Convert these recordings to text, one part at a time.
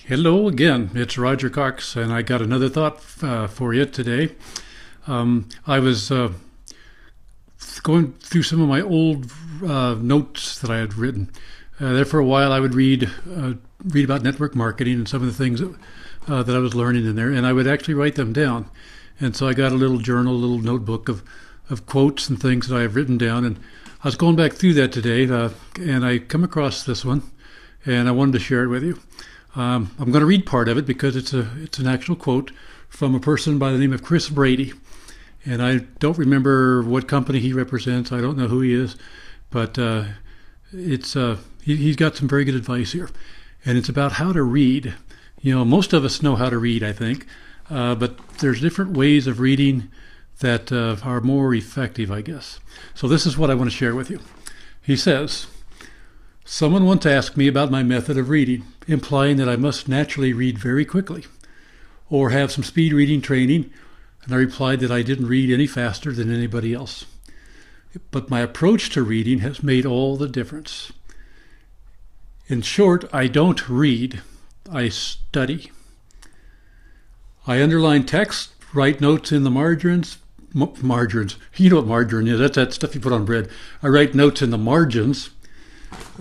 Hello again, it's Roger Cox, and I got another thought for you today. I was going through some of my old notes that I had written. There for a while, I would read about network marketing and some of the things that I was learning in there, and I would actually write them down. And so I got a little journal, a little notebook of quotes and things that I have written down, and I was going back through that today, and I come across this one, and I wanted to share it with you. I'm going to read part of it because it's an actual quote from a person by the name of Chris Brady, and I don't remember what company he represents. I don't know who he is, but he's got some very good advice here, and it's about how to read. You know, most of us know how to read, I think, but there's different ways of reading that are more effective, I guess. So this is what I want to share with you. He says, "Someone once asked me about my method of reading, implying that I must naturally read very quickly or have some speed reading training, and I replied that I didn't read any faster than anybody else. But my approach to reading has made all the difference. In short, I don't read, I study. I underline text, write notes in the margins. Margins. You know what margarine is. That's that stuff you put on bread. I write notes in the margins,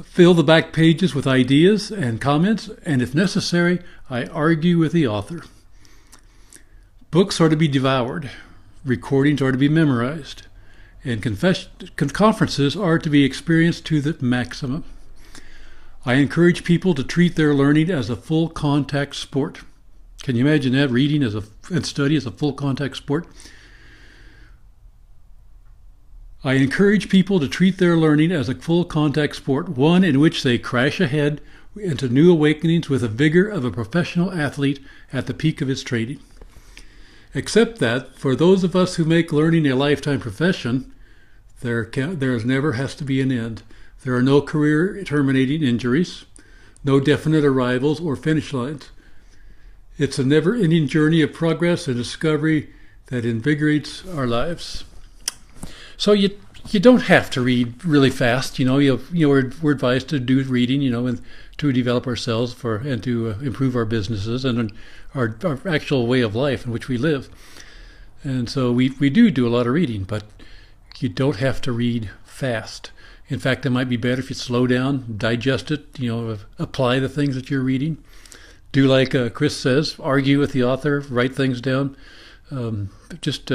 fill the back pages with ideas and comments, and if necessary, I argue with the author. Books are to be devoured, recordings are to be memorized, and conferences are to be experienced to the maximum. I encourage people to treat their learning as a full contact sport." Can you imagine that? Reading and study as a full contact sport? "I encourage people to treat their learning as a full contact sport, one in which they crash ahead into new awakenings with the vigor of a professional athlete at the peak of his training. Except that, for those of us who make learning a lifetime profession, there never has to be an end. There are no career-terminating injuries, no definite arrivals or finish lines. It's a never-ending journey of progress and discovery that invigorates our lives." So you don't have to read really fast. We're advised to do reading, and to develop ourselves and to improve our businesses and our actual way of life in which we live. And so we do a lot of reading, but you don't have to read fast. In fact, it might be better if you slow down, digest it, apply the things that you're reading. Do like Chris says, argue with the author, write things down, just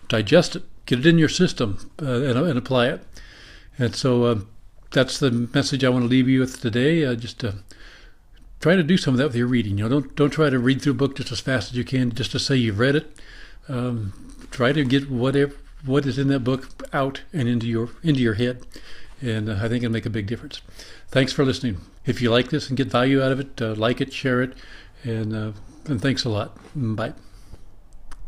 digest it. Get it in your system and apply it. And so that's the message I want to leave you with today. Just try to do some of that with your reading. Don't try to read through a book just as fast as you can, just to say you've read it. Try to get what is in that book out and into your head, and I think it'll make a big difference. Thanks for listening. If you like this and get value out of it, like it, share it, and thanks a lot. Bye.